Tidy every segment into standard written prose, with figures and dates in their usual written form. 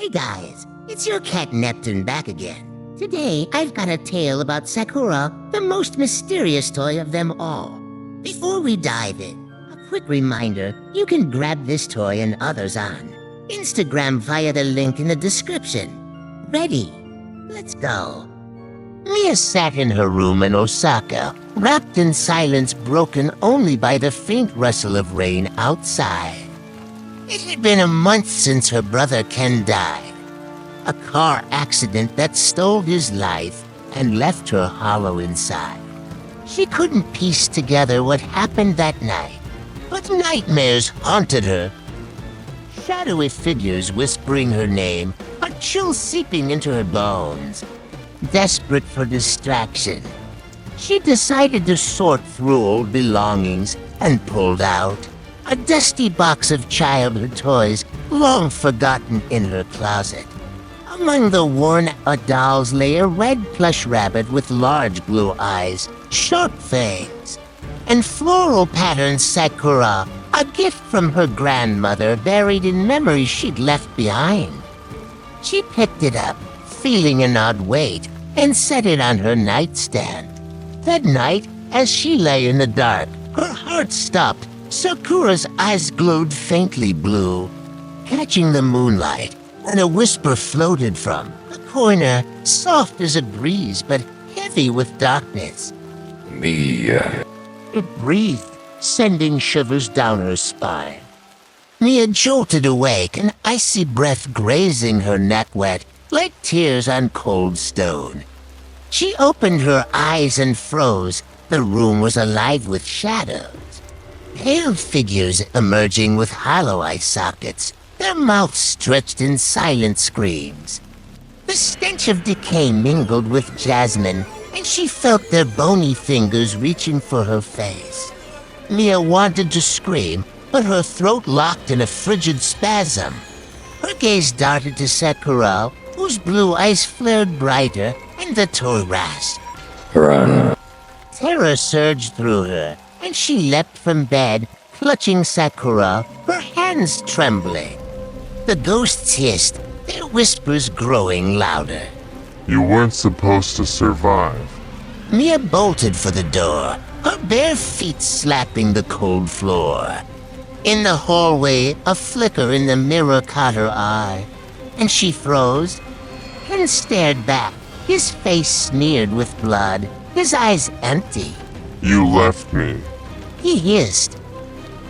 Hey guys, it's your cat Neptune back again. Today, I've got a tale about Sakura, the most mysterious toy of them all. Before we dive in, a quick reminder, you can grab this toy and others on Instagram via the link in the description. Ready? Let's go. Mia sat in her room in Osaka, wrapped in silence broken only by the faint rustle of rain outside. It had been a month since her brother Ken died. A car accident that stole his life and left her hollow inside. She couldn't piece together what happened that night, but nightmares haunted her. Shadowy figures whispering her name, a chill seeping into her bones. Desperate for distraction, she decided to sort through old belongings and pulled out a dusty box of childhood toys long forgotten in her closet. Among the worn-out dolls lay a red plush rabbit with large blue eyes, sharp fangs, and floral-patterned Sakura, a gift from her grandmother buried in memories she'd left behind. She picked it up, feeling an odd weight, and set it on her nightstand. That night, as she lay in the dark, her heart stopped. Sakura's eyes glowed faintly blue, catching the moonlight, and a whisper floated from the corner, soft as a breeze but heavy with darkness. Mia. It breathed, sending shivers down her spine. Mia jolted awake, an icy breath grazing her neck wet, like tears on cold stone. She opened her eyes and froze. The room was alive with shadows. Pale figures emerging with hollow eye sockets, their mouths stretched in silent screams. The stench of decay mingled with jasmine, and she felt their bony fingers reaching for her face. Mia wanted to scream, but her throat locked in a frigid spasm. Her gaze darted to Sakura, whose blue eyes flared brighter, and the toy rasped. Run. Terror surged through her, and she leapt from bed, clutching Sakura, her hands trembling. The ghosts hissed, their whispers growing louder. You weren't supposed to survive. Mia bolted for the door, her bare feet slapping the cold floor. In the hallway, a flicker in the mirror caught her eye, and she froze and stared back, his face smeared with blood, his eyes empty. You left me. He hissed.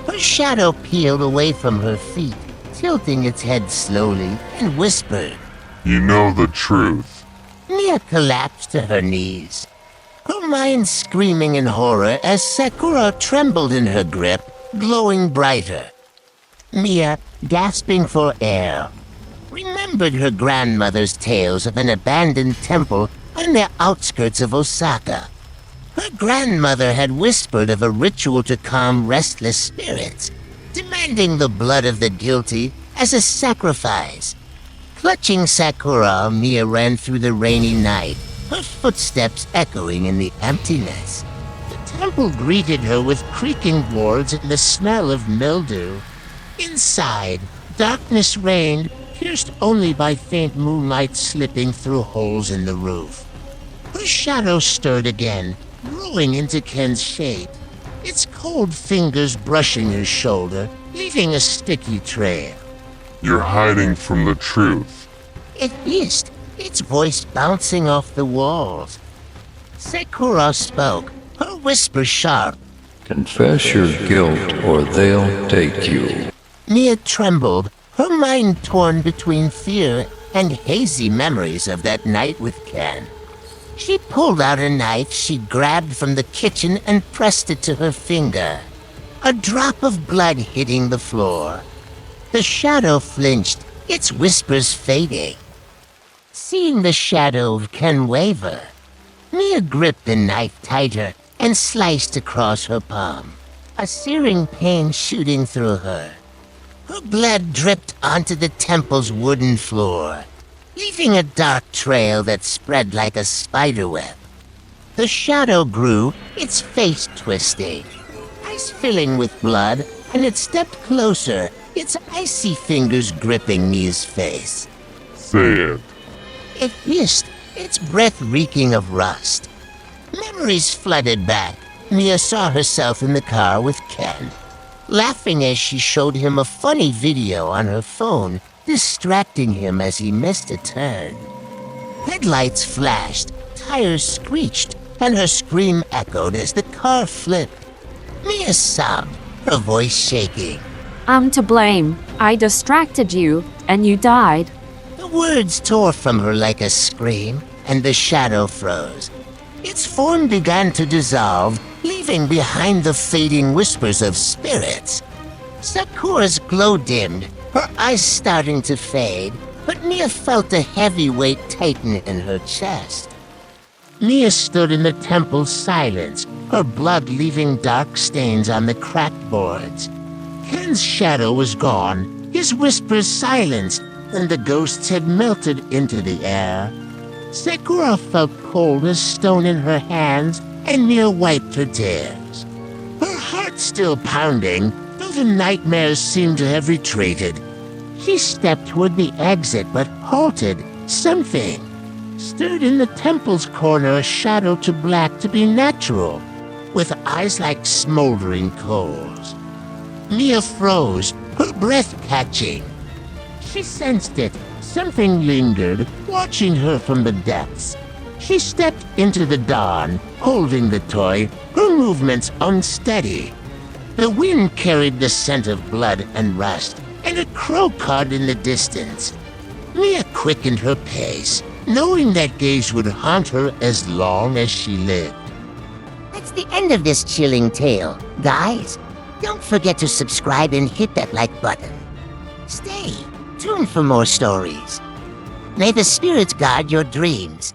Her shadow peeled away from her feet, tilting its head slowly, and whispered. You know the truth. Mia collapsed to her knees, her mind screaming in horror as Sakura trembled in her grip, glowing brighter. Mia, gasping for air, remembered her grandmother's tales of an abandoned temple on the outskirts of Osaka. Her grandmother had whispered of a ritual to calm restless spirits, demanding the blood of the guilty as a sacrifice. Clutching Sakura, Mia ran through the rainy night, her footsteps echoing in the emptiness. The temple greeted her with creaking boards and the smell of mildew. Inside, darkness reigned, pierced only by faint moonlight slipping through holes in the roof. Her shadow stirred again, growing into Ken's shape, its cold fingers brushing his shoulder, leaving a sticky trail. You're hiding from the truth. It hissed, its voice bouncing off the walls. Sakura spoke, her whisper sharp. Confess your guilt or they'll take you. Mia trembled, her mind torn between fear and hazy memories of that night with Ken. She pulled out a knife she grabbed from the kitchen and pressed it to her finger. A drop of blood hitting the floor. The shadow flinched, its whispers fading. Seeing the shadow of Ken waver, Mia gripped the knife tighter and sliced across her palm, a searing pain shooting through her. Her blood dripped onto the temple's wooden floor, leaving a dark trail that spread like a spiderweb. The shadow grew, its face twisting, eyes filling with blood, and it stepped closer, its icy fingers gripping Mia's face. Say it. It hissed, its breath reeking of rust. Memories flooded back. Mia saw herself in the car with Ken, laughing as she showed him a funny video on her phone, distracting him as he missed a turn. Headlights flashed, tires screeched, and her scream echoed as the car flipped. Mia sobbed, her voice shaking. I'm to blame. I distracted you, and you died. The words tore from her like a scream, and the shadow froze. Its form began to dissolve, leaving behind the fading whispers of spirits. Sakura's glow dimmed, her eyes starting to fade, but Mia felt a heavy weight tighten in her chest. Mia stood in the temple's silence, her blood leaving dark stains on the cracked boards. Ken's shadow was gone, his whispers silenced, and the ghosts had melted into the air. Sakura felt cold as stone in her hands, and Mia wiped her tears. Her heart still pounding, though the nightmares seemed to have retreated. She stepped toward the exit, but halted. Something stirred in the temple's corner, a shadow too black to be natural, with eyes like smoldering coals. Mia froze, her breath catching. She sensed it. Something lingered, watching her from the depths. She stepped into the dawn, holding the toy, her movements unsteady. The wind carried the scent of blood and rust, and a crow cawed in the distance. Mia quickened her pace, knowing that gaze would haunt her as long as she lived. That's the end of this chilling tale. Guys, don't forget to subscribe and hit that like button. Stay tuned for more stories. May the spirits guard your dreams.